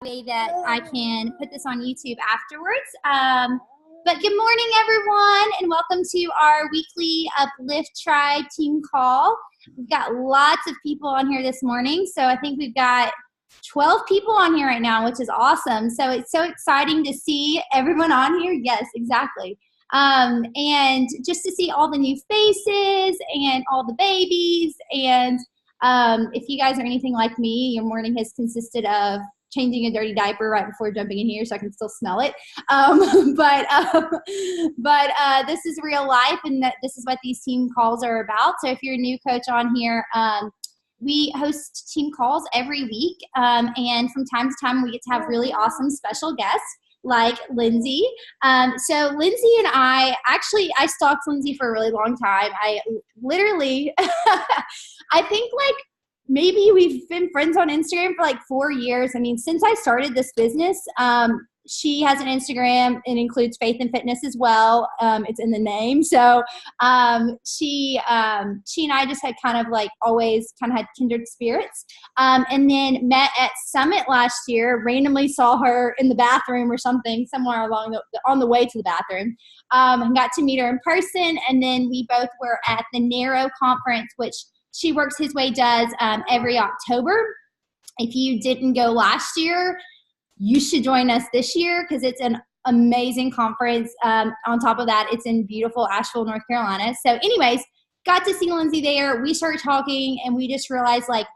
way that I can put this on YouTube afterwards. But good morning, everyone, and welcome to our weekly upLift Tribe team call. We've got lots of people on here this morning, so I think we've got 12 people on here right now, which is awesome. So it's so exciting to see everyone on here. Yes, exactly. And just to see all the new faces and all the babies. And if you guys are anything like me, your morning has consisted of changing a dirty diaper right before jumping in here so I can still smell it. But this is real life, and this is what these team calls are about. So if you're a new coach on here, we host team calls every week, and from time to time we get to have really awesome special guests like Lindsay. So Lindsay and I stalked Lindsay for a really long time. I literally, I think like maybe we've been friends on Instagram for like 4 years. I mean, since I started this business, she has an Instagram. It includes faith and fitness as well. It's in the name. So she and I just had kind of like always kind of had kindred spirits. And then met at Summit last year, randomly saw her in the bathroom or something, somewhere along on the way to the bathroom. And got to meet her in person. And then we both were at the Narrow conference, which She Works His Way does every October. If you didn't go last year, you should join us this year because it's an amazing conference. On top of that, it's in beautiful Asheville, North Carolina. So anyways, got to see Lindsay there. We started talking and we just realized like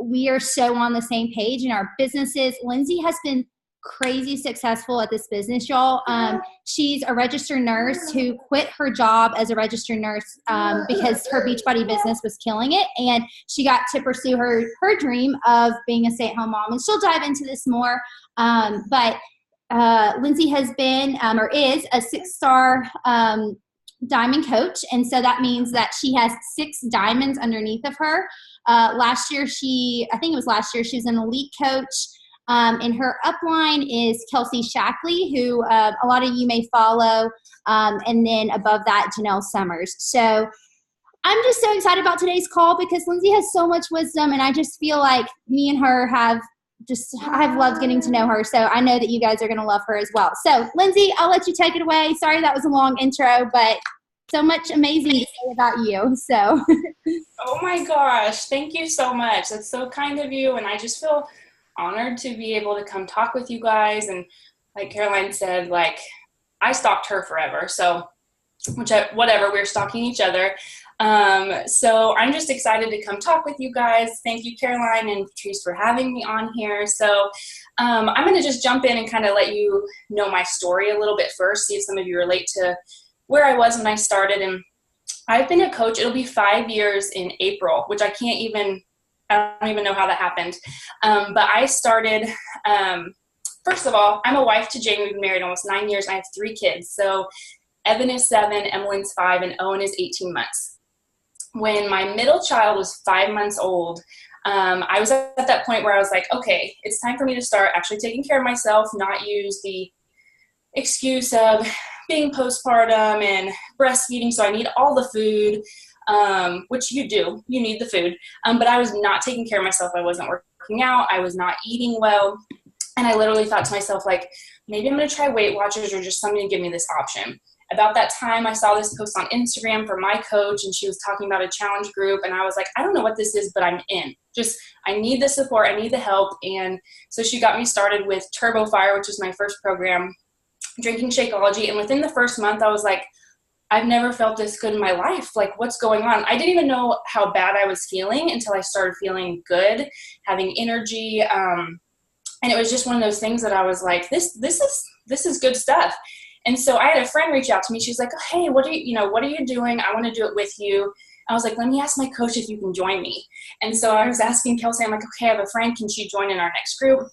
we are so on the same page in our businesses. Lindsay has been crazy successful at this business, y'all. She's a registered nurse who quit her job as a registered nurse because her Beachbody business was killing it, and she got to pursue her dream of being a stay-at-home mom, and she'll dive into this more. But Lindsay has been or is a 6-star diamond coach, and so that means that she has 6 diamonds underneath of her. Last year, she was an elite coach. And her upline is Kelsey Shackley, who a lot of you may follow. And then above that, Janelle Summers. So I'm just so excited about today's call because Lindsay has so much wisdom, and I just feel like me and her I've loved getting to know her. So I know that you guys are going to love her as well. So Lindsay, I'll let you take it away. Sorry that was a long intro, but so much amazing to say about you. So. Oh my gosh. Thank you so much. That's so kind of you. And I just feel honored to be able to come talk with you guys. And like Caroline said, like I stalked her forever. So whatever, we're stalking each other. So I'm just excited to come talk with you guys. Thank you, Caroline and Patrice, for having me on here. So I'm going to just jump in and kind of let you know my story a little bit first, see if some of you relate to where I was when I started. And I've been a coach. It'll be 5 years in April, which I don't even know how that happened. But I started, first of all, I'm a wife to Jane. We've been married almost 9 years. And I have 3 kids. So Evan is 7, Emmeline's 5, and Owen is 18 months. When my middle child was 5 months old, I was at that point where I was like, okay, it's time for me to start actually taking care of myself, not use the excuse of being postpartum and breastfeeding. So I need all the food. Which you do, you need the food. But I was not taking care of myself. I wasn't working out. I was not eating well. And I literally thought to myself, like, maybe I'm going to try Weight Watchers or just something to give me this option. About that time, I saw this post on Instagram from my coach, and she was talking about a challenge group. And I was like, I don't know what this is, but I'm in. I need the support. I need the help. And so she got me started with Turbo Fire, which was my first program, drinking Shakeology. And within the first month, I was like, I've never felt this good in my life. Like, what's going on? I didn't even know how bad I was feeling until I started feeling good, having energy. And it was just one of those things that I was like, this is good stuff. And so I had a friend reach out to me. She's like, oh, hey, what are you doing? I want to do it with you. I was like, let me ask my coach if you can join me. And so I was asking Kelsey, I'm like, okay, I have a friend. Can she join in our next group?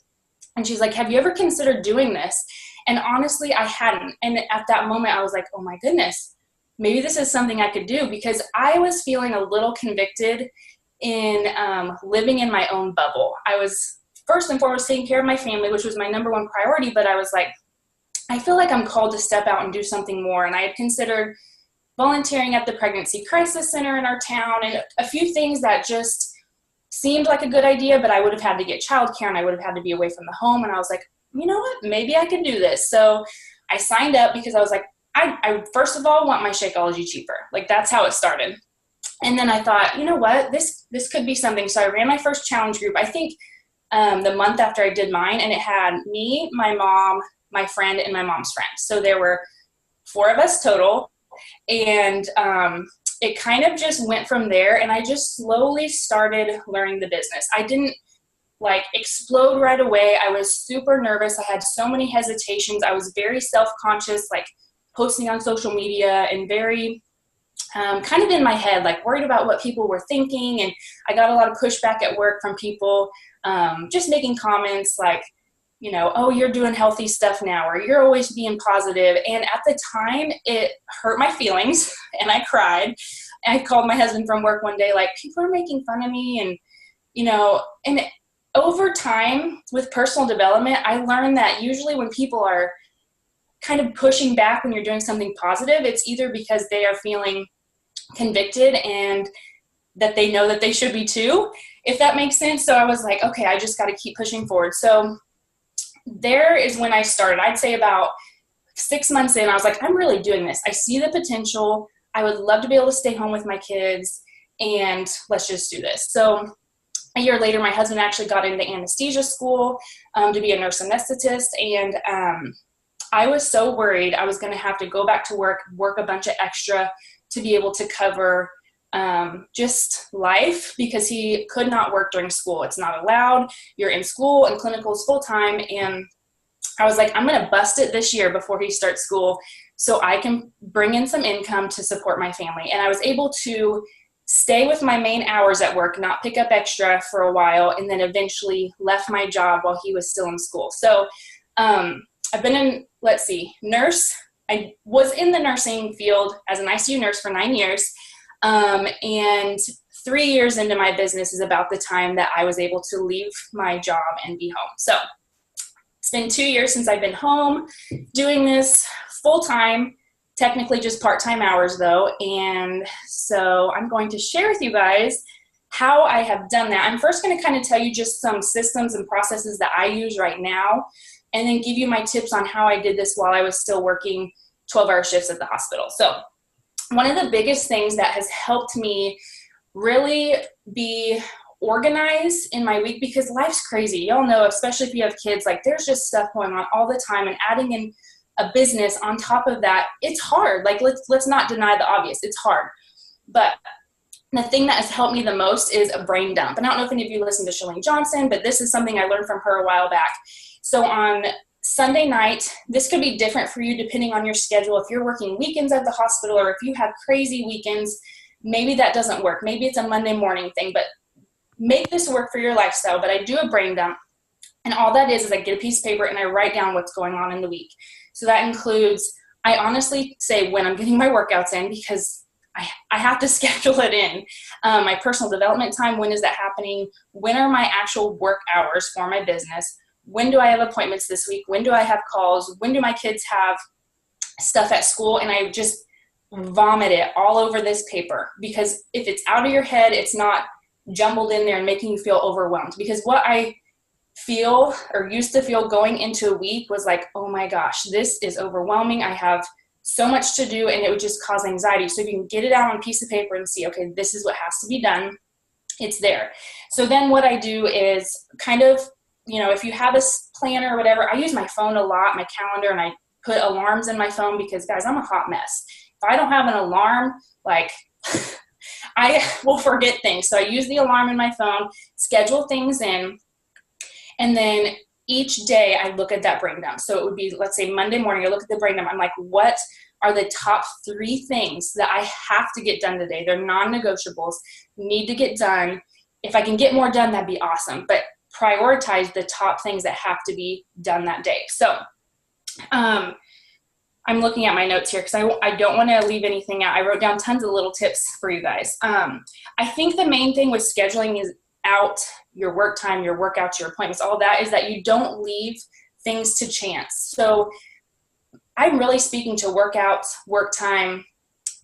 And she's like, have you ever considered doing this? And honestly, I hadn't. And at that moment, I was like, oh my goodness. Maybe this is something I could do, because I was feeling a little convicted in living in my own bubble. I was first and foremost taking care of my family, which was my number one priority, but I was like, I feel like I'm called to step out and do something more. And I had considered volunteering at the Pregnancy Crisis Center in our town and a few things that just seemed like a good idea, but I would have had to get childcare and I would have had to be away from the home. And I was like, you know what, maybe I can do this. So I signed up because I was like, I first of all want my Shakeology cheaper. Like that's how it started. And then I thought, you know what, this could be something. So I ran my first challenge group, I think the month after I did mine, and it had me, my mom, my friend, and my mom's friend. So there were 4 of us total. And it kind of just went from there, and I just slowly started learning the business. I didn't like explode right away. I was super nervous. I had so many hesitations. I was very self-conscious, like posting on social media, and very kind of in my head, like worried about what people were thinking. And I got a lot of pushback at work from people just making comments like, you know, oh, you're doing healthy stuff now, or you're always being positive. And at the time, it hurt my feelings, and I cried. I called my husband from work one day, like, people are making fun of me. And, you know, and over time with personal development, I learned that usually when people are kind of pushing back when you're doing something positive, it's either because they are feeling convicted and that they know that they should be too, if that makes sense. So I was like, okay, I just got to keep pushing forward. So there is when I started. I'd say about 6 months in, I was like, I'm really doing this. I see the potential. I would love to be able to stay home with my kids, and let's just do this. So a year later, my husband actually got into anesthesia school to be a nurse anesthetist. And I was so worried I was going to have to go back to work a bunch of extra to be able to cover just life, because he could not work during school. It's not allowed. You're in school, and clinicals full time. And I was like, I'm going to bust it this year before he starts school so I can bring in some income to support my family. And I was able to stay with my main hours at work, not pick up extra for a while, and then eventually left my job while he was still in school. So I've been in, nurse. I was in the nursing field as an ICU nurse for 9 years. And 3 years into my business is about the time that I was able to leave my job and be home. So it's been 2 years since I've been home doing this full time, technically just part-time hours though. And so I'm going to share with you guys how I have done that. I'm first going to kind of tell you just some systems and processes that I use right now, and then give you my tips on how I did this while I was still working 12-hour shifts at the hospital. So one of the biggest things that has helped me really be organized in my week, because life's crazy. Y'all know, especially if you have kids, like there's just stuff going on all the time, and adding in a business on top of that, it's hard. Like let's not deny the obvious. It's hard. But the thing that has helped me the most is a brain dump. And I don't know if any of you listen to Shalene Johnson, but this is something I learned from her a while back. So on Sunday night, this could be different for you depending on your schedule. If you're working weekends at the hospital, or if you have crazy weekends, maybe that doesn't work. Maybe it's a Monday morning thing, but make this work for your lifestyle. But I do a brain dump, and all that is I get a piece of paper and I write down what's going on in the week. So that includes, I honestly say when I'm getting my workouts in, because I have to schedule it in. My personal development time, when is that happening? When are my actual work hours for my business? When do I have appointments this week? When do I have calls? When do my kids have stuff at school? And I just vomit it all over this paper, because if it's out of your head, it's not jumbled in there and making you feel overwhelmed. Because what I feel, or used to feel going into a week, was like, oh my gosh, this is overwhelming. I have so much to do, and it would just cause anxiety. So if you can get it out on a piece of paper and see, okay, this is what has to be done, it's there. So then what I do is kind of, you know, if you have a planner or whatever, I use my phone a lot, my calendar, and I put alarms in my phone, because guys, I'm a hot mess. If I don't have an alarm, like I will forget things. So I use the alarm in my phone, schedule things in, and then each day I look at that brain dump. So it would be, let's say Monday morning, I look at the brain dump. I'm like, what are the top 3 things that I have to get done today? They're non-negotiables, need to get done. If I can get more done, that'd be awesome. But prioritize the top things that have to be done that day. So I'm looking at my notes here, because I don't want to leave anything out. I wrote down tons of little tips for you guys. I think the main thing with scheduling is out your work time, your workouts, your appointments, all that, is that you don't leave things to chance. So I'm really speaking to workouts, work time,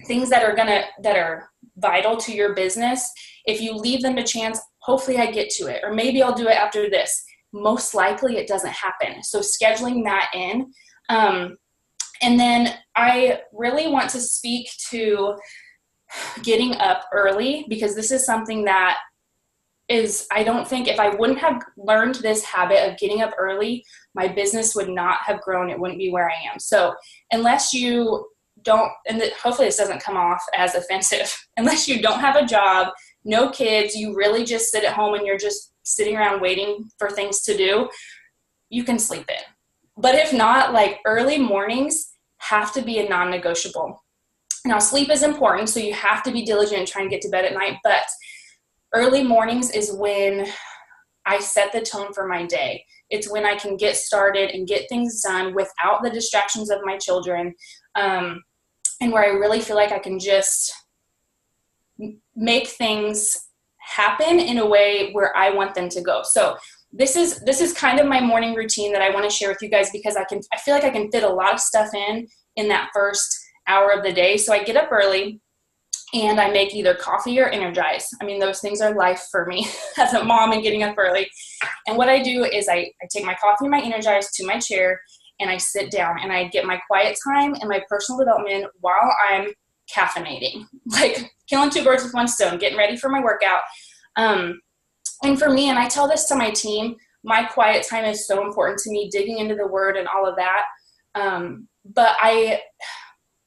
things that are vital to your business. If you leave them to chance, hopefully I get to it, or maybe I'll do it after this. Most likely it doesn't happen. So scheduling that in. And then I really want to speak to getting up early, because this is something that is, I don't think, if I wouldn't have learned this habit of getting up early, my business would not have grown. It wouldn't be where I am. So unless you don't, and hopefully this doesn't come off as offensive, unless you don't have a job, no kids, you really just sit at home and you're just sitting around waiting for things to do, you can sleep in. But if not, like, early mornings have to be a non-negotiable. Now, sleep is important, so you have to be diligent and try and get to bed at night, but early mornings is when I set the tone for my day. It's when I can get started and get things done without the distractions of my children, and where I really feel like I can just make things happen in a way where I want them to go. So this is kind of my morning routine that I want to share with you guys, because I feel like I can fit a lot of stuff in that first hour of the day. So I get up early and I make either coffee or Energize. I mean, those things are life for me as a mom and getting up early. And what I do is I take my coffee and my Energize to my chair and I sit down and I get my quiet time and my personal development while I'm caffeinating, like killing two birds with one stone, getting ready for my workout. And for me, and I tell this to my team, my quiet time is so important to me, digging into the word and all of that. But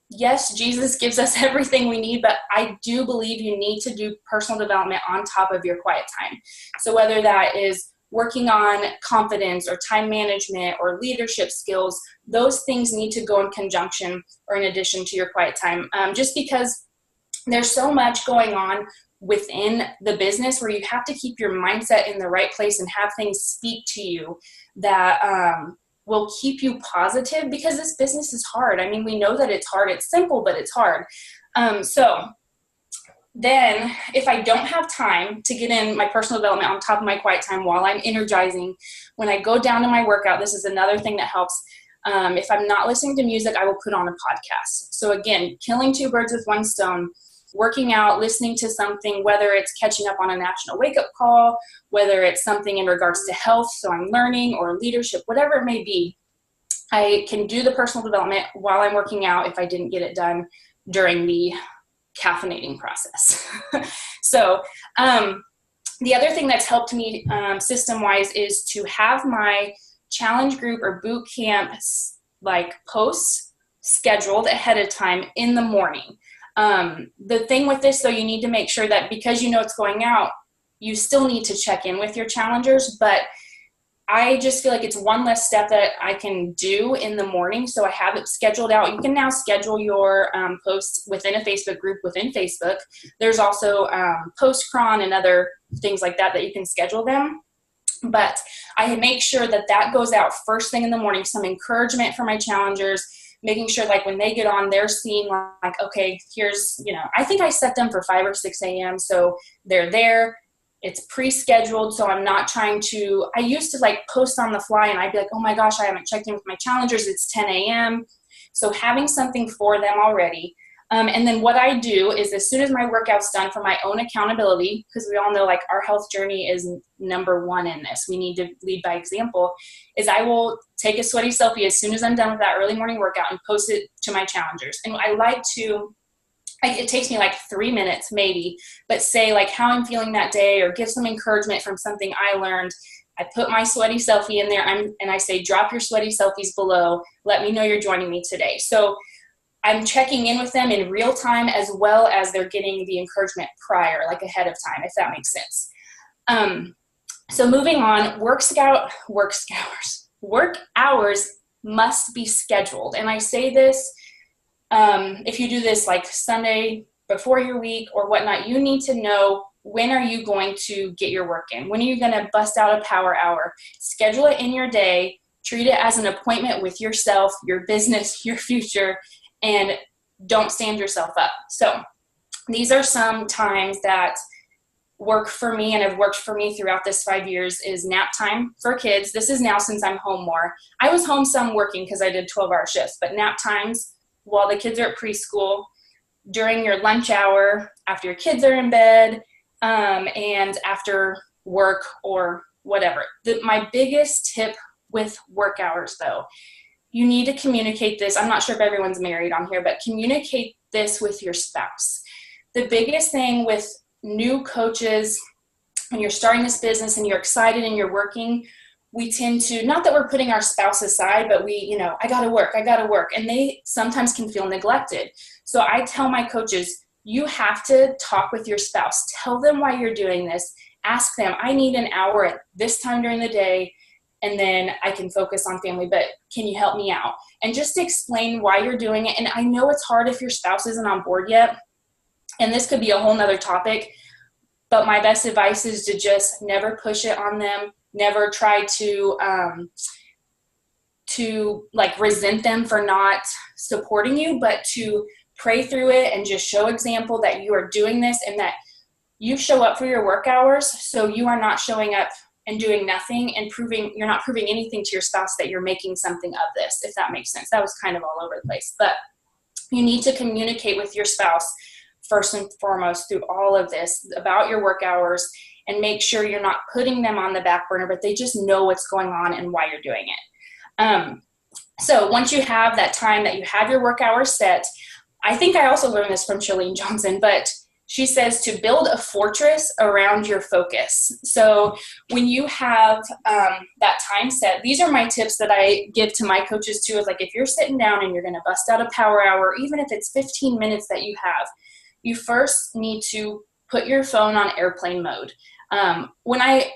yes, Jesus gives us everything we need, but I do believe you need to do personal development on top of your quiet time. So whether that is working on confidence or time management or leadership skills, those things need to go in conjunction or in addition to your quiet time. Just because there's so much going on within the business where you have to keep your mindset in the right place and have things speak to you that will keep you positive, because this business is hard. I mean, we know that it's hard. It's simple, but it's hard. So then if I don't have time to get in my personal development on top of my quiet time while I'm energizing, when I go down to my workout, this is another thing that helps. If I'm not listening to music, I will put on a podcast. So again, killing two birds with one stone, working out, listening to something, whether it's catching up on a national wake-up call, whether it's something in regards to health, so I'm learning, or leadership, whatever it may be, I can do the personal development while I'm working out if I didn't get it done during the caffeinating process. So the other thing that's helped me system-wise is to have my challenge group or boot camp like posts scheduled ahead of time in the morning. The thing with this, though, you need to make sure that because you know it's going out, you still need to check in with your challengers, but I just feel like it's one less step that I can do in the morning. So I have it scheduled out. You can now schedule your posts within a Facebook group within Facebook. There's also Postcron and other things like that you can schedule them. But I make sure that that goes out first thing in the morning, some encouragement for my challengers, making sure like when they get on, they're seeing like, okay, here's, I think I set them for 5 or 6 a.m. So they're there. It's pre-scheduled. So I'm not trying to, I used to like post on the fly and I'd be like, oh my gosh, I haven't checked in with my challengers. It's 10 a.m. So having something for them already. And then what I do is as soon as my workout's done for my own accountability, because we all know like our health journey is number one in this, we need to lead by example, is I will take a sweaty selfie as soon as I'm done with that early morning workout and post it to my challengers. And I like to, it takes me like 3 minutes maybe, but say like how I'm feeling that day or give some encouragement from something I learned. I put my sweaty selfie in there and I say, drop your sweaty selfies below. Let me know you're joining me today. So I'm checking in with them in real time as well as they're getting the encouragement prior, like ahead of time, if that makes sense. So moving on, work hours must be scheduled. And I say this, if you do this like Sunday before your week or whatnot, you need to know when are you going to get your work in? When are you going to bust out a power hour? Schedule it in your day. Treat it as an appointment with yourself, your business, your future, and don't stand yourself up. So these are some times that work for me and have worked for me throughout this 5 years is nap time for kids. This is now since I'm home more. I was home some working because I did 12-hour shifts, but nap times while the kids are at preschool, during your lunch hour, after your kids are in bed, and after work or whatever. My biggest tip with work hours, though, you need to communicate this. I'm not sure if everyone's married on here, but communicate this with your spouse. The biggest thing with new coaches, when you're starting this business and you're excited and you're working, we tend to, not that we're putting our spouse aside, but we, I gotta work. And they sometimes can feel neglected. So I tell my coaches, you have to talk with your spouse. Tell them why you're doing this. Ask them, I need an hour at this time during the day, and then I can focus on family, but can you help me out? And just explain why you're doing it. And I know it's hard if your spouse isn't on board yet, and this could be a whole nother topic, but my best advice is to just never push it on them. Never try to like resent them for not supporting you, but to pray through it and just show example that you are doing this and that you show up for your work hours. So you are not showing up and doing nothing and you're not proving anything to your spouse that you're making something of this, if that makes sense. That was kind of all over the place, but you need to communicate with your spouse first and foremost through all of this about your work hours, and make sure you're not putting them on the back burner, but they just know what's going on and why you're doing it. So once you have that time that you have your work hours set, I think I also learned this from Chalene Johnson, but she says to build a fortress around your focus. So when you have that time set, these are my tips that I give to my coaches too, is like, if you're sitting down and you're going to bust out a power hour, even if it's 15 minutes that you have, you first need to put your phone on airplane mode.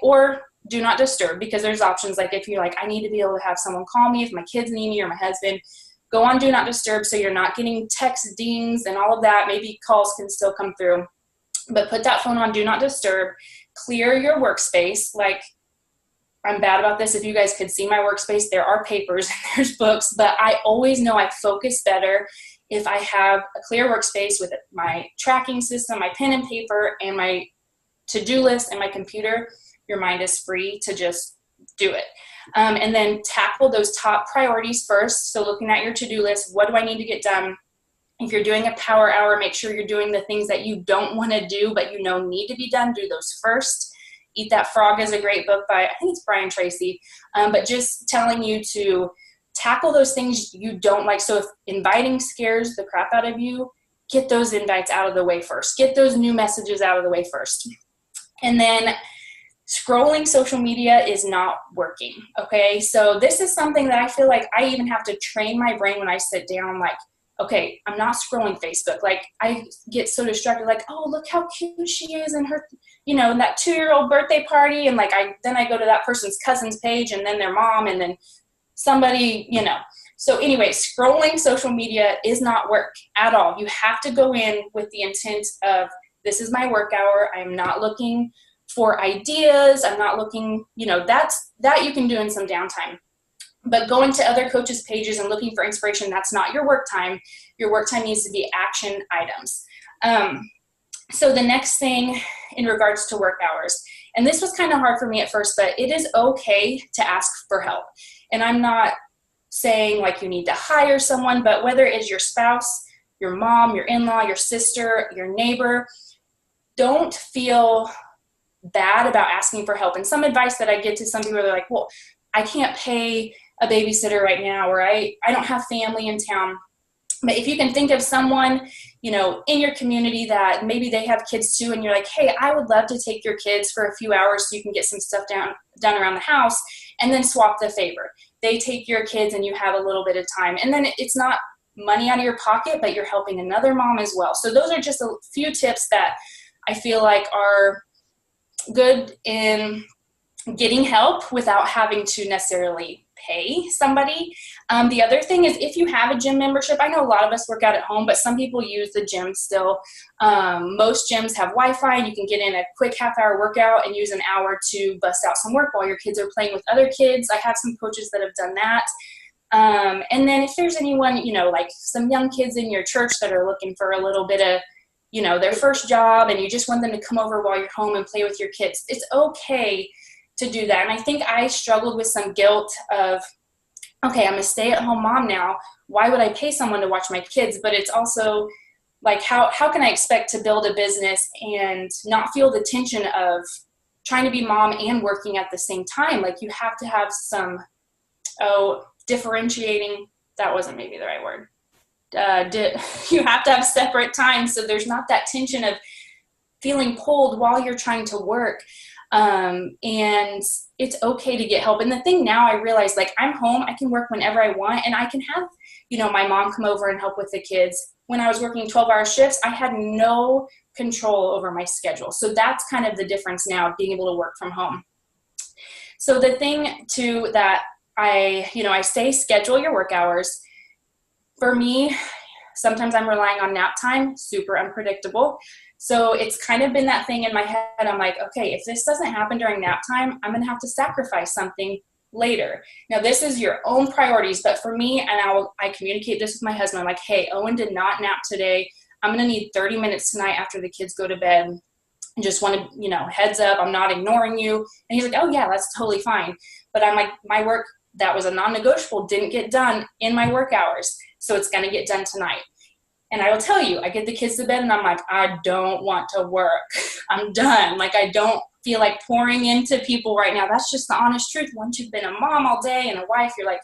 Or do not disturb, because there's options. Like if you're like, I need to be able to have someone call me if my kids need me or my husband, go on do not disturb so you're not getting text dings and all of that. Maybe calls can still come through, but put that phone on do not disturb. Clear your workspace. Like, I'm bad about this. If you guys could see my workspace, there are papers and there's books, but I always know I focus better if I have a clear workspace with my tracking system, my pen and paper, and my to-do list and my computer. Your mind is free to just do it. And then tackle those top priorities first. So looking at your to-do list, what do I need to get done? If you're doing a power hour, make sure you're doing the things that you don't want to do, but you know need to be done. Do those first. Eat That Frog is a great book by, I think it's Brian Tracy, but just telling you to tackle those things you don't like. So if inviting scares the crap out of you, get those invites out of the way first. Get those new messages out of the way first. And then scrolling social media is not working, okay? So this is something that I feel like I even have to train my brain when I sit down, like, okay, I'm not scrolling Facebook. Like, I get so distracted, like, oh, look how cute she is and her, that 2-year-old birthday party. And like, then I go to that person's cousin's page and then their mom and then somebody, So anyway, scrolling social media is not work at all. You have to go in with the intent of, this is my work hour. I'm not looking for ideas. I'm not looking, that you can do in some downtime. But going to other coaches' pages and looking for inspiration, that's not your work time. Your work time needs to be action items. So the next thing in regards to work hours, and this was kind of hard for me at first, but it is okay to ask for help. And I'm not saying like you need to hire someone, but whether it is your spouse, your mom, your in-law, your sister, your neighbor, don't feel bad about asking for help. And some advice that I get to some people, they're like, well, I can't pay a babysitter right now, or I don't have family in town. But if you can think of someone, in your community that maybe they have kids too, and you're like, hey, I would love to take your kids for a few hours so you can get some stuff done around the house, and then swap the favor. They take your kids and you have a little bit of time. And then it's not money out of your pocket, but you're helping another mom as well. So those are just a few tips that I feel like are good in getting help without having to necessarily pay somebody. The other thing is, if you have a gym membership, I know a lot of us work out at home, but some people use the gym still. Most gyms have Wi-Fi, and you can get in a quick half-hour workout and use an hour to bust out some work while your kids are playing with other kids. I have some coaches that have done that. And then if there's anyone, like some young kids in your church that are looking for a little bit of, their first job, and you just want them to come over while you're home and play with your kids, it's okay to do that. And I think I struggled with some guilt of, okay, I'm a stay-at-home mom now. Why would I pay someone to watch my kids? But it's also, like, how can I expect to build a business and not feel the tension of trying to be mom and working at the same time? Like, you have to have some, differentiating, that wasn't maybe the right word. You have to have separate times so there's not that tension of feeling pulled while you're trying to work. And it's okay to get help. And the thing now I realize, like, I'm home, I can work whenever I want, and I can have, my mom come over and help with the kids. When I was working 12-hour shifts, I had no control over my schedule. So that's kind of the difference now, being able to work from home. So the thing too that I say, schedule your work hours. For me, sometimes I'm relying on nap time, super unpredictable. So it's kind of been that thing in my head. I'm like, okay, if this doesn't happen during nap time, I'm going to have to sacrifice something later. Now, this is your own priorities, but for me, and I communicate this with my husband, I'm like, hey, Owen did not nap today. I'm going to need 30 minutes tonight after the kids go to bed. And just want to, heads up, I'm not ignoring you. And he's like, oh yeah, that's totally fine. But I'm like, my work, that was a non-negotiable, didn't get done in my work hours. So it's going to get done tonight. And I will tell you, I get the kids to bed and I'm like, I don't want to work. I'm done. Like, I don't feel like pouring into people right now. That's just the honest truth. Once you've been a mom all day and a wife, you're like,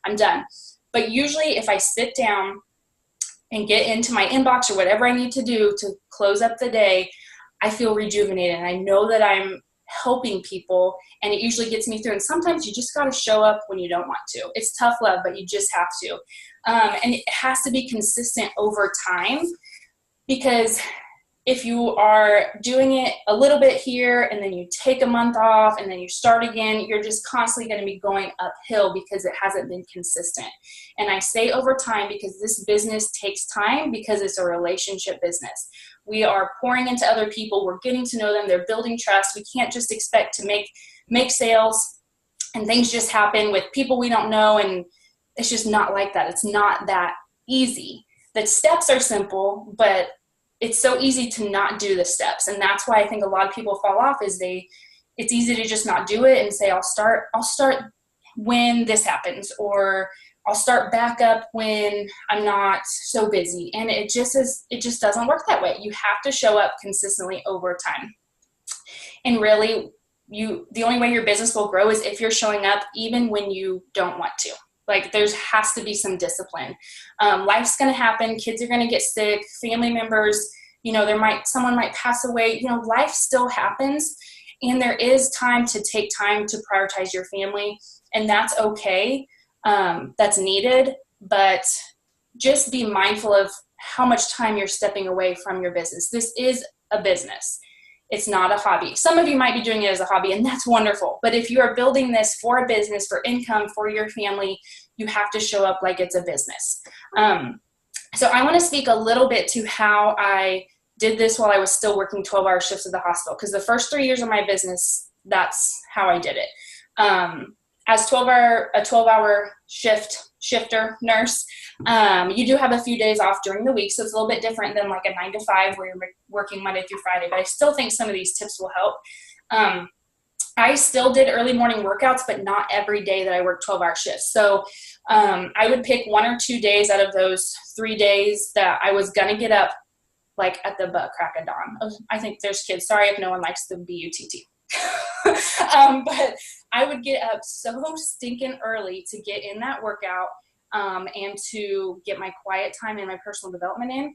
I'm done. But usually if I sit down and get into my inbox or whatever I need to do to close up the day, I feel rejuvenated. And I know that I'm helping people, and it usually gets me through. And sometimes you just got to show up when you don't want to. It's tough love, but you just have to. And it has to be consistent over time, because if you are doing it a little bit here and then you take a month off and then you start again, you're just constantly going to be going uphill because it hasn't been consistent. And I say over time because this business takes time, because it's a relationship business. We are pouring into other people. We're getting to know them. They're building trust. We can't just expect to make sales and things just happen with people we don't know. And it's just not like that. It's not that easy. The steps are simple, but it's so easy to not do the steps. And that's why I think a lot of people fall off, is it's easy to just not do it and say, I'll start when this happens, or I'll start back up when I'm not so busy. And it just doesn't work that way. You have to show up consistently over time. And really, the only way your business will grow is if you're showing up even when you don't want to. Like, has to be some discipline. Life's going to happen. Kids are going to get sick. Family members, someone might pass away. Life still happens, and there is time to take time to prioritize your family, and that's okay. That's needed, but just be mindful of how much time you're stepping away from your business. This is a business. It's not a hobby. Some of you might be doing it as a hobby, and that's wonderful. But if you are building this for a business, for income, for your family, you have to show up like it's a business. So I want to speak a little bit to how I did this while I was still working 12-hour shifts at the hospital, because the first 3 years of my business, that's how I did it. As a 12-hour shifter nurse, you do have a few days off during the week, so it's a little bit different than like a 9 to 5 where you're working Monday through Friday, but I still think some of these tips will help. I still did early morning workouts, but not every day that I worked 12-hour shifts. So I would pick 1 or 2 days out of those 3 days that I was going to get up like at the butt crack of dawn. I think there's kids. Sorry if no one likes the BUTT. But I would get up so stinking early to get in that workout and to get my quiet time and my personal development in.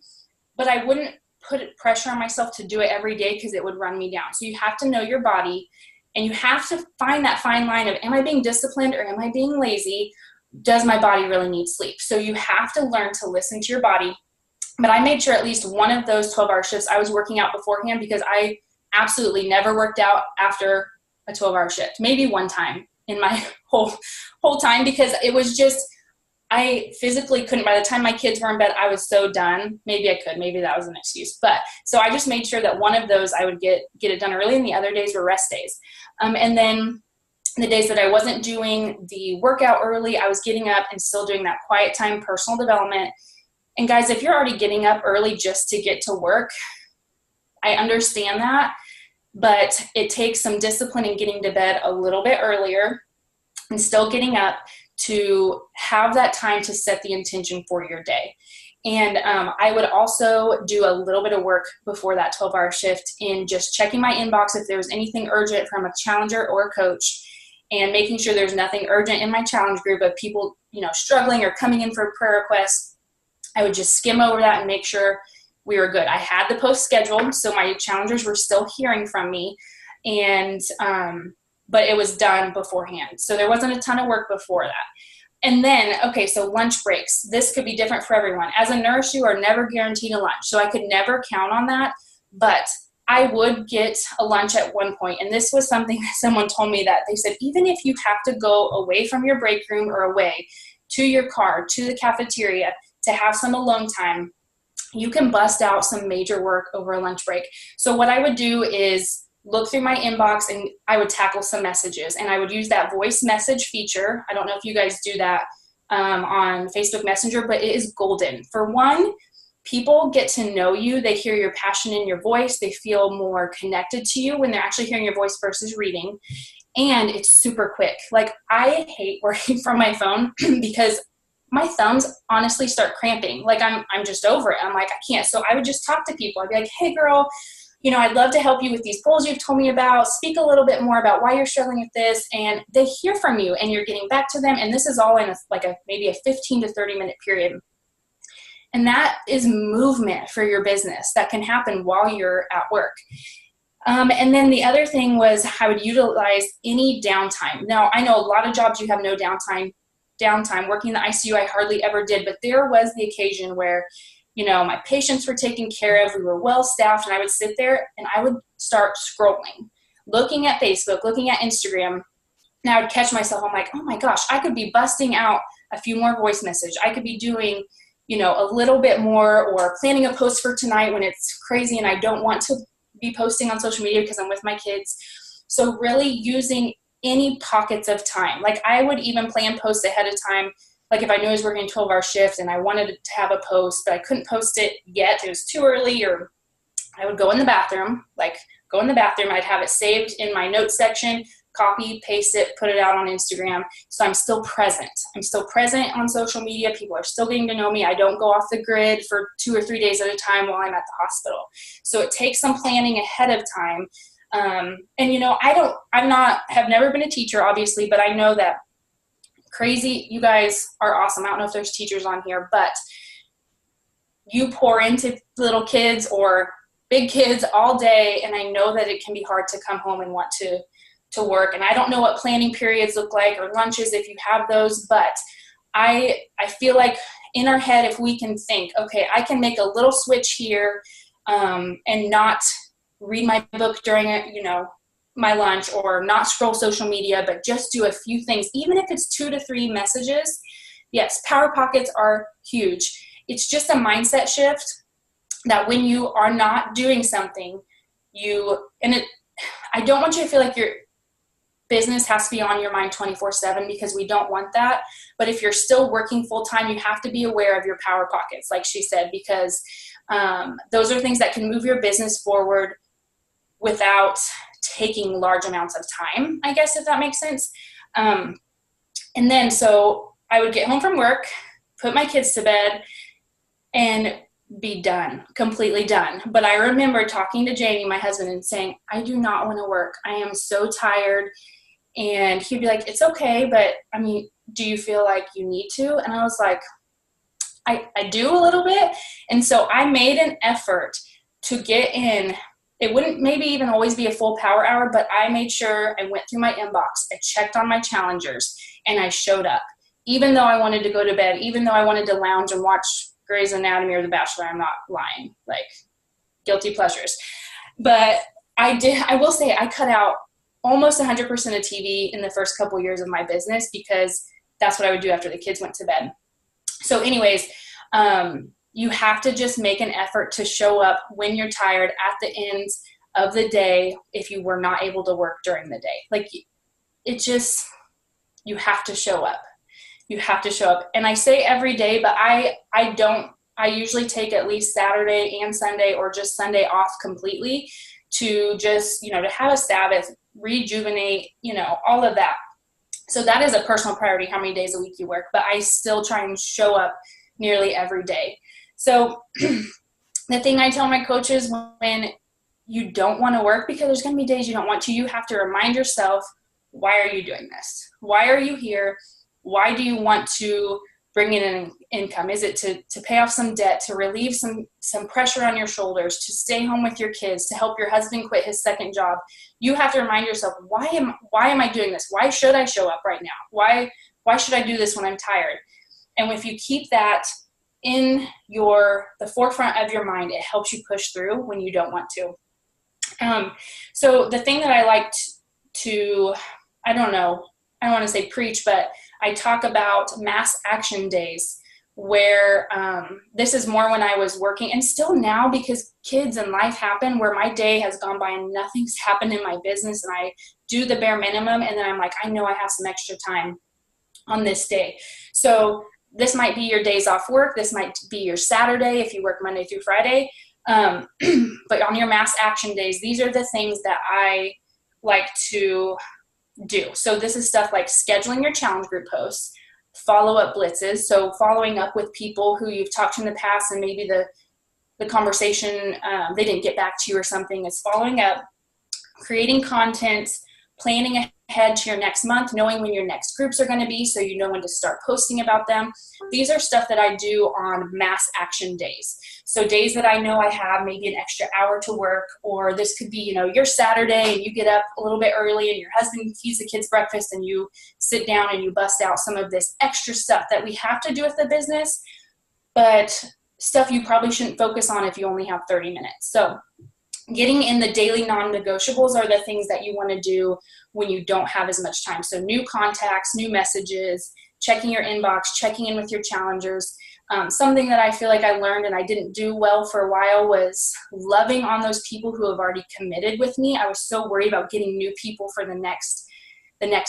But I wouldn't put pressure on myself to do it every day because it would run me down. So you have to know your body, and you have to find that fine line of, am I being disciplined or am I being lazy? Does my body really need sleep? So you have to learn to listen to your body. But I made sure at least one of those 12-hour shifts I was working out beforehand, because I absolutely never worked out after a 12-hour shift. Maybe one time in my whole time, because it was just, I physically couldn't. By the time my kids were in bed, I was so done. Maybe I could. Maybe that was an excuse. But so I just made sure that one of those I would get it done early, and the other days were rest days. And then the days that I wasn't doing the workout early, I was getting up and still doing that quiet time, personal development. And guys, if you're already getting up early just to get to work, I understand that, but it takes some discipline in getting to bed a little bit earlier and still getting up to have that time to set the intention for your day. And I would also do a little bit of work before that 12-hour shift in just checking my inbox if there was anything urgent from a challenger or a coach, and making sure there's nothing urgent in my challenge group of people, struggling or coming in for prayer requests. I would just skim over that and make sure we were good. I had the post scheduled, so my challengers were still hearing from me, and but it was done beforehand. So there wasn't a ton of work before that. And then, okay, so lunch breaks. This could be different for everyone. As a nurse, you are never guaranteed a lunch, so I could never count on that. But I would get a lunch at one point, and this was something that someone told me, that they said, even if you have to go away from your break room or away to your car, to the cafeteria, to have some alone time, you can bust out some major work over a lunch break. So what I would do is look through my inbox, and I would tackle some messages, and I would use that voice message feature. I don't know if you guys do that on Facebook Messenger, but it is golden. For one, people get to know you. They hear your passion in your voice. They feel more connected to you when they're actually hearing your voice versus reading. And it's super quick. Like, I hate working from my phone because my thumbs honestly start cramping. Like, I'm just over it. I'm like, I can't. So I would just talk to people. I'd be like, hey girl, I'd love to help you with these goals you've told me about. Speak a little bit more about why you're struggling with this. And they hear from you, and you're getting back to them. And this is all in maybe a 15 to 30 minute period. And that is movement for your business that can happen while you're at work. And then the other thing was, I would utilize any downtime. Now, I know a lot of jobs you have no downtime. Working in the ICU, I hardly ever did. But there was the occasion where my patients were taken care of, we were well staffed, and I would sit there and I would start scrolling, looking at Facebook, looking at Instagram, and I would catch myself. I'm like, oh my gosh, I could be busting out a few more voice messages. I could be doing, a little bit more, or planning a post for tonight when it's crazy and I don't want to be posting on social media because I'm with my kids. So really using any pockets of time. Like, I would even plan posts ahead of time. Like, if I knew I was working a 12-hour shift and I wanted to have a post, but I couldn't post it yet, it was too early, or I would go in the bathroom, I'd have it saved in my notes section, copy, paste it, put it out on Instagram. So I'm still present. I'm still present on social media. People are still getting to know me. I don't go off the grid for 2 or 3 days at a time while I'm at the hospital. So it takes some planning ahead of time. Have never been a teacher, obviously, but I know that crazy, you guys are awesome. I don't know if there's teachers on here, but you pour into little kids or big kids all day, and I know that it can be hard to come home and want to work. And I don't know what planning periods look like, or lunches if you have those, but I feel like in our head, if we can think, okay, I can make a little switch here and not read my book during my lunch, or not scroll social media, but just do a few things, even if it's 2 to 3 messages. Yes, power pockets are huge. It's just a mindset shift that when you are not doing something, I don't want you to feel like your business has to be on your mind 24/7, because we don't want that. But if you're still working full time, you have to be aware of your power pockets, like she said, because those are things that can move your business forward without taking large amounts of time, I guess, if that makes sense. And then, so I would get home from work, put my kids to bed, and be done, completely done. But I remember talking to Jamie, my husband, and saying, I do not want to work. I am so tired. And he'd be like, it's okay, but I mean, do you feel like you need to? And I was like, I do a little bit. And so I made an effort to get in. It wouldn't maybe even always be a full power hour, but I made sure I went through my inbox. I checked on my challengers, and I showed up. Even though I wanted to go to bed, even though I wanted to lounge and watch Grey's Anatomy or The Bachelor, I'm not lying, like guilty pleasures. But I will say I cut out almost 100% of TV in the first couple years of my business, because that's what I would do after the kids went to bed. So anyways, you have to just make an effort to show up when you're tired at the end of the day if you were not able to work during the day. Like, you have to show up. You have to show up. And I say every day, but I usually take at least Saturday and Sunday, or just Sunday off completely, to just, to have a Sabbath, rejuvenate, all of that. So that is a personal priority, how many days a week you work, but I still try and show up nearly every day. So the thing I tell my coaches when you don't want to work, because there's going to be days you don't want to, you have to remind yourself, why are you doing this? Why are you here? Why do you want to bring in an income? Is it to pay off some debt, to relieve some pressure on your shoulders, to stay home with your kids, to help your husband quit his second job? You have to remind yourself, why am I doing this? Why should I show up right now? Why should I do this when I'm tired? And if you keep that in the forefront of your mind, it helps you push through when you don't want to. So the thing that I like to, I don't want to say preach, but I talk about mass action days, where this is more when I was working, and still now, because kids and life happen, where my day has gone by and nothing's happened in my business, and I do the bare minimum, and then I'm like, I know I have some extra time on this day. So this might be your days off work. This might be your Saturday if you work Monday through Friday. But on your mass action days, these are the things that I like to do. So this is stuff like scheduling your challenge group posts, follow-up blitzes. So following up with people who you've talked to in the past, and maybe the conversation, they didn't get back to you or something. It's following up, creating content, planning ahead to your next month, knowing when your next groups are going to be, so you know when to start posting about them. These are stuff that I do on mass action days. So days that I know I have maybe an extra hour to work, or this could be, your Saturday and you get up a little bit early and your husband feeds the kids breakfast and you sit down and you bust out some of this extra stuff that we have to do with the business, but stuff you probably shouldn't focus on if you only have 30 minutes. So getting in the daily non-negotiables are the things that you want to do when you don't have as much time. So new contacts, new messages, checking your inbox, checking in with your challengers. Something that I feel like I learned and I didn't do well for a while was loving on those people who have already committed with me. I was so worried about getting new people for the next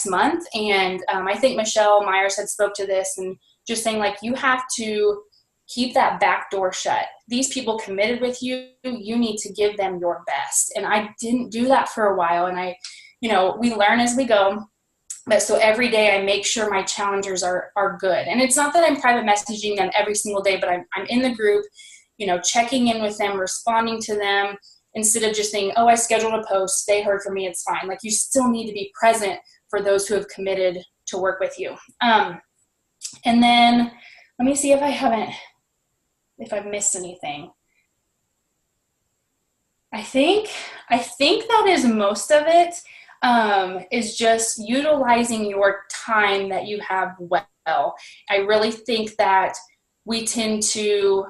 month. And I think Michelle Myers had spoke to this, and just saying, like, you have to keep that back door shut. These people committed with you. You need to give them your best. And I didn't do that for a while. And we learn as we go. But so every day I make sure my challengers are good. And it's not that I'm private messaging them every single day, but I'm in the group, checking in with them, responding to them, instead of just saying, oh, I scheduled a post, they heard from me, it's fine. Like, you still need to be present for those who have committed to work with you. And then let me see if I've missed anything. I think that is most of it, is just utilizing your time that you have well. I really think that we tend to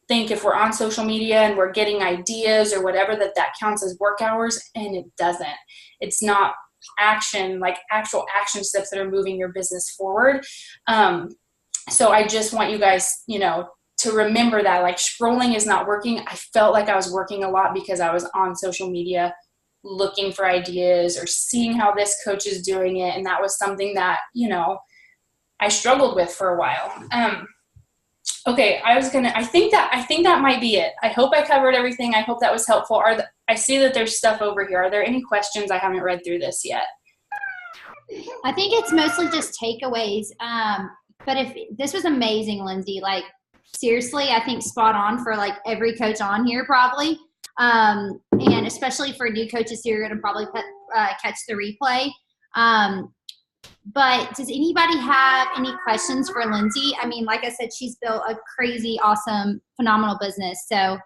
think if we're on social media and we're getting ideas or whatever, that counts as work hours, and it doesn't. It's not action, like actual action steps that are moving your business forward. So I just want you guys, to remember that, like, scrolling is not working. I felt like I was working a lot because I was on social media looking for ideas or seeing how this coach is doing it. And that was something that, I struggled with for a while. Okay. I think that might be it. I hope I covered everything. I hope that was helpful. I see that there's stuff over here. Are there any questions? I haven't read through this yet. I think it's mostly just takeaways. But if this was amazing, Lindsay, like, seriously, I think spot on for like every coach on here probably. And especially for new coaches who are going to probably catch the replay. But does anybody have any questions for Lindsay? I mean, like I said, she's built a crazy, awesome, phenomenal business. So,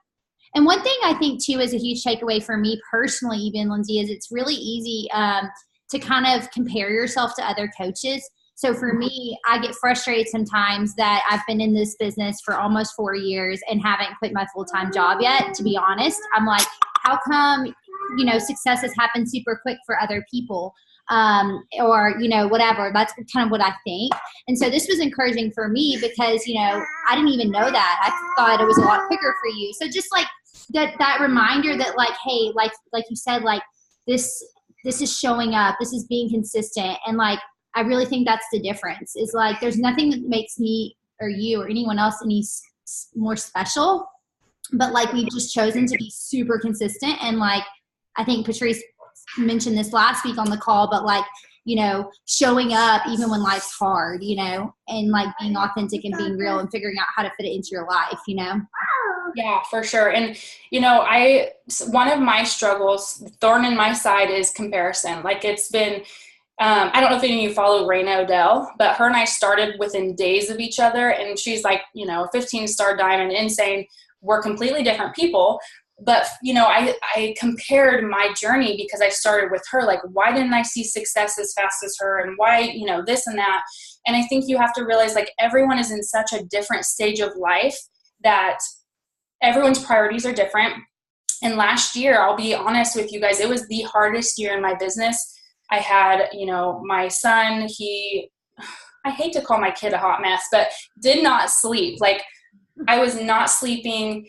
and one thing I think too is a huge takeaway for me personally, even, Lindsay, is it's really easy to kind of compare yourself to other coaches. So for me, I get frustrated sometimes that I've been in this business for almost 4 years and haven't quit my full-time job yet, to be honest. I'm like, how come, success has happened super quick for other people? Or, whatever. That's kind of what I think. And so this was encouraging for me because, I didn't even know that. I thought it was a lot quicker for you. So just like that reminder that, like, hey, like you said, like, this is showing up, this is being consistent. And like, I really think that's the difference, is like, there's nothing that makes me or you or anyone else any more special, but like, we've just chosen to be super consistent. And like, I think Patrice mentioned this last week on the call, but like, showing up even when life's hard, and like being authentic and being real and figuring out how to fit it into your life, Yeah, for sure. And, one of my struggles, thorn in my side, is comparison. Like, it's been, I don't know if any of you follow Raina Odell, but her and I started within days of each other, and she's like, a 15-star diamond, insane. We're completely different people. But, I compared my journey because I started with her. Like, why didn't I see success as fast as her? And why, this and that. And I think you have to realize, like, everyone is in such a different stage of life that everyone's priorities are different. And last year, I'll be honest with you guys, it was the hardest year in my business. I had, my son, I hate to call my kid a hot mess, but did not sleep. Like, I was not sleeping.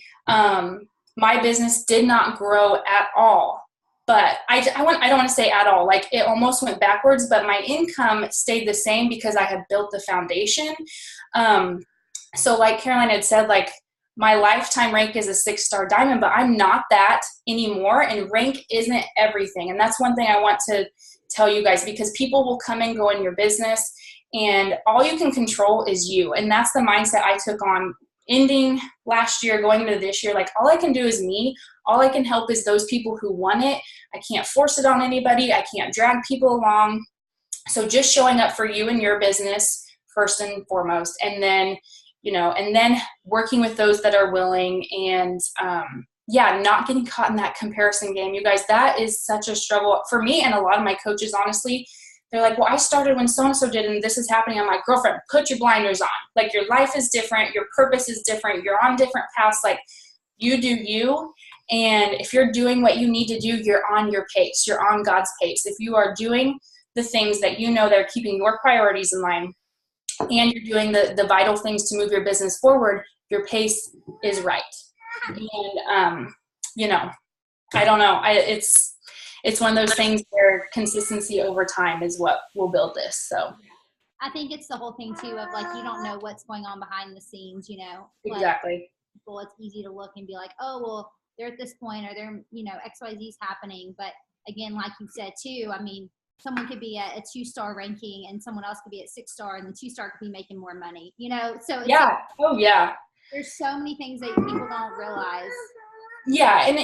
My business did not grow at all. But I don't want to say at all. Like, it almost went backwards, but my income stayed the same because I had built the foundation. So like Caroline had said, like, my lifetime rank is a 6-star diamond, but I'm not that anymore. And rank isn't everything. And that's one thing I want to tell you guys, because people will come and go in your business, and all you can control is you. And that's the mindset I took on ending last year, going into this year. Like, all I can do is me. All I can help is those people who want it. I can't force it on anybody. I can't drag people along. So just showing up for you and your business first and foremost. And then, and then working with those that are willing, and not getting caught in that comparison game. You guys, that is such a struggle for me and a lot of my coaches, honestly. They're like, well, I started when so-and-so did, and this is happening. I'm like, girlfriend, put your blinders on. Like, your life is different. Your purpose is different. You're on different paths. Like, you do you. And if you're doing what you need to do, you're on your pace. You're on God's pace. If you are doing the things that that are keeping your priorities in line, and you're doing the vital things to move your business forward, your pace is right. And, I don't know. It's one of those things where consistency over time is what will build this. So I think it's the whole thing too of, like, you don't know what's going on behind the scenes, Exactly. Well, it's easy to look and be like, oh, well, they're at this point, or they're, XYZ's happening. But again, like you said too, I mean, someone could be at a 2-star ranking and someone else could be at 6-star, and the 2-star could be making more money, so it's yeah. Oh yeah. There's so many things that people don't realize. Yeah. And,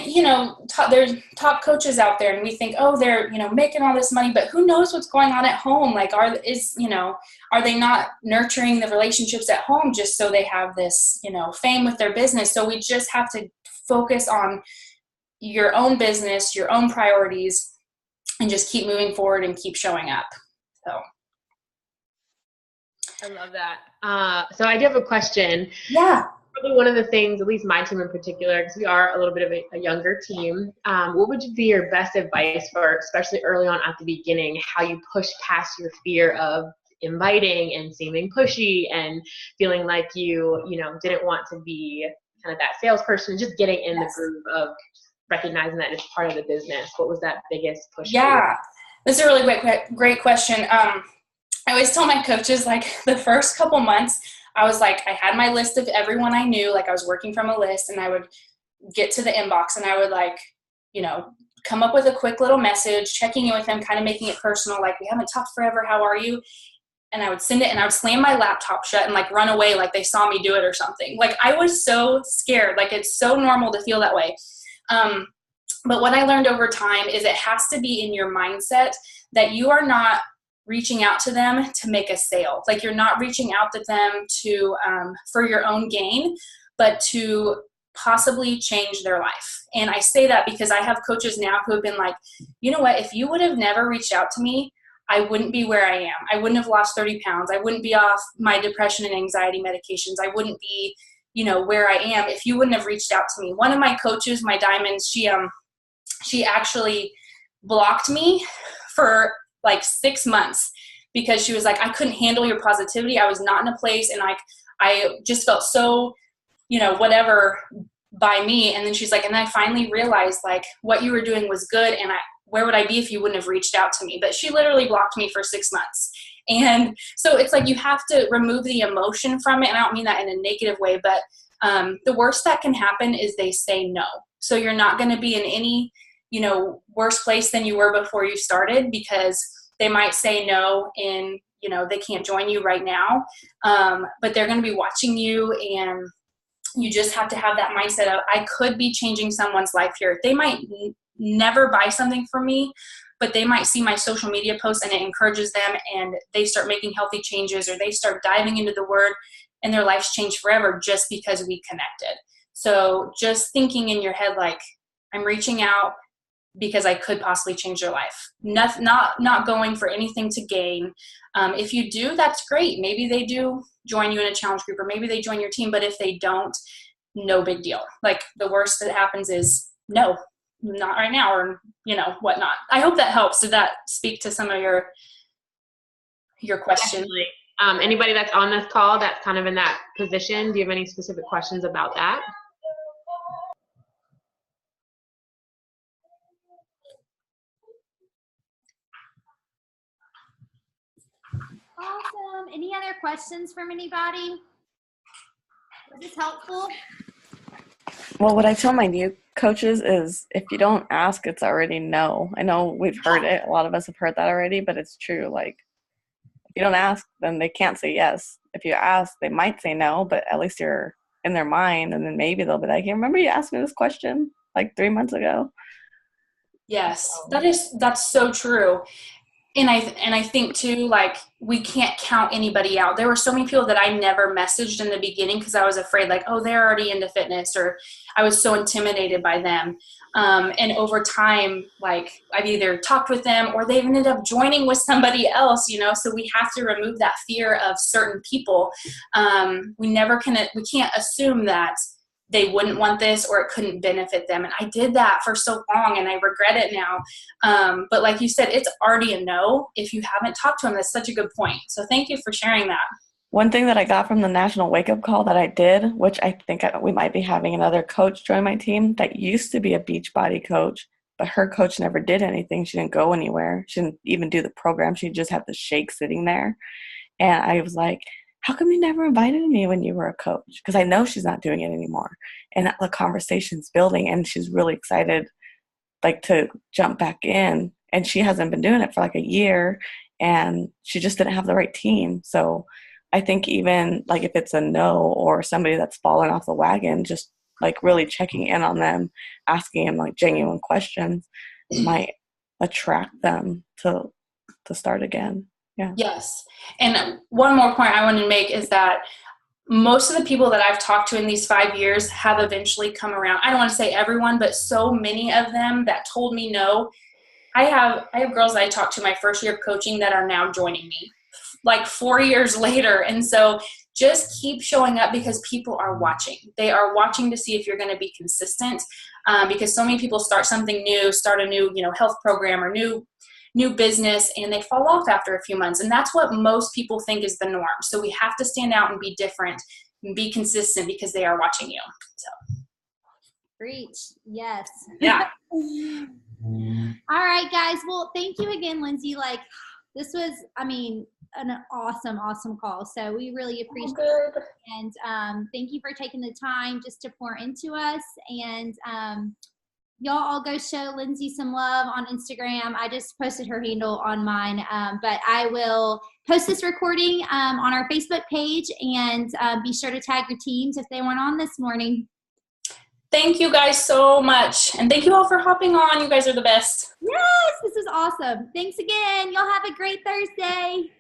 there's top coaches out there, and we think, oh, they're, making all this money, but who knows what's going on at home? Like, are they not nurturing the relationships at home just so they have this, fame with their business? So we just have to focus on your own business, your own priorities, and just keep moving forward and keep showing up. So. I love that. So I do have a question. Yeah. Probably one of the things, at least my team in particular, because we are a little bit of a younger team, what would be your best advice for, especially early on at the beginning, how you push past your fear of inviting and seeming pushy and feeling like you didn't want to be kind of that salesperson, just getting in the groove of recognizing that it's part of the business? What was that biggest push? Yeah, that's a really great question. I always tell my coaches, like, the first couple months, I was like, I had my list of everyone I knew, like I was working from a list, and I would get to the inbox and I would, like, come up with a quick little message, checking in with them, kind of making it personal, like, we haven't talked forever, how are you? And I would send it, and I would slam my laptop shut and, like, run away like they saw me do it or something. Like, I was so scared. Like, it's so normal to feel that way. But what I learned over time is it has to be in your mindset that you are not reaching out to them to make a sale. Like, you're not reaching out to them to for your own gain, but to possibly change their life. And I say that because I have coaches now who have been like, you know what, if you would have never reached out to me, I wouldn't be where I am. I wouldn't have lost 30 pounds. I wouldn't be off my depression and anxiety medications. I wouldn't be, where I am if you wouldn't have reached out to me. One of my coaches, my diamonds, she actually blocked me for like 6 months because she was like, I couldn't handle your positivity. I was not in a place, and like, I just felt so, whatever by me. And then she's like, and I finally realized, like, what you were doing was good, and where would I be if you wouldn't have reached out to me? But she literally blocked me for 6 months. And so it's like, you have to remove the emotion from it. And I don't mean that in a negative way, but the worst that can happen is they say no. So you're not going to be in any, worse place than you were before you started, because they might say no and, they can't join you right now. But they're going to be watching you, and You just have to have that mindset of, I could be changing someone's life here. They might never buy something from me, but they might see my social media posts and it encourages them, and they start making healthy changes, or they start diving into the word, and their lives change forever just because we connected. So just thinking in your head, like, I'm reaching out because I could possibly change their life. Not going for anything to gain. If you do, that's great. Maybe they do join you in a challenge group, or maybe they join your team, but if they don't, no big deal. Like, the worst that happens is no, not right now, or, whatnot. I hope that helps. Did that speak to some of your questions? Definitely. Anybody that's on this call that's kind of in that position, do you have any specific questions about that? Awesome. Any other questions from anybody? Was this helpful? Well, what I tell my new coaches is, if you don't ask, it's already no. I know we've heard it. A lot of us have heard that already, but it's true. Like, if you don't ask, then they can't say yes. If you ask, they might say no, but at least you're in their mind, and then maybe they'll be like, hey, remember you asked me this question like 3 months ago? Yes, that's so true. And I think too, like, we can't count anybody out. There were so many people that I never messaged in the beginning because I was afraid, like, oh, they're already into fitness, or I was so intimidated by them. And over time, like, I've either talked with them or they've ended up joining with somebody else, so we have to remove that fear of certain people. We can't assume that they wouldn't want this or it couldn't benefit them. And I did that for so long and I regret it now. But like you said, it's already a no if you haven't talked to them. That's such a good point. So thank you for sharing that. One thing that I got from the National Wake Up Call that I did, which I think we might be having another coach join my team that used to be a Beachbody coach, but her coach never did anything. She didn't go anywhere. She didn't even do the program. She just had the shake sitting there. And I was like, how come you never invited me when you were a coach? Because I know she's not doing it anymore. And the conversation's building, and she's really excited, like, to jump back in. And she hasn't been doing it for like a year, and she just didn't have the right team. So I think even like if it's a no or somebody that's fallen off the wagon, just like really checking in on them, asking them like genuine questions might attract them to start again. Yeah. Yes. And one more point I want to make is that most of the people that I've talked to in these 5 years have eventually come around. I don't want to say everyone, but so many of them that told me no. I have girls that I talked to my first year of coaching that are now joining me like 4 years later. And so just keep showing up because people are watching. They are watching to see if you're going to be consistent, because so many people start something new, start a new, health program or new business, and they fall off after a few months. And that's what most people think is the norm. So we have to stand out and be different and be consistent because they are watching you. So. Preach. Yes. Yeah. All right, guys. Well, thank you again, Lindsay. Like, this was, an awesome call. So we really appreciate it. And thank you for taking the time just to pour into us. And y'all all go show Lindsay some love on Instagram. I just posted her handle on mine, but I will post this recording on our Facebook page, and be sure to tag your teams if they weren't on this morning. Thank you guys so much. And thank you all for hopping on. You guys are the best. Yes, this is awesome. Thanks again. Y'all have a great Thursday.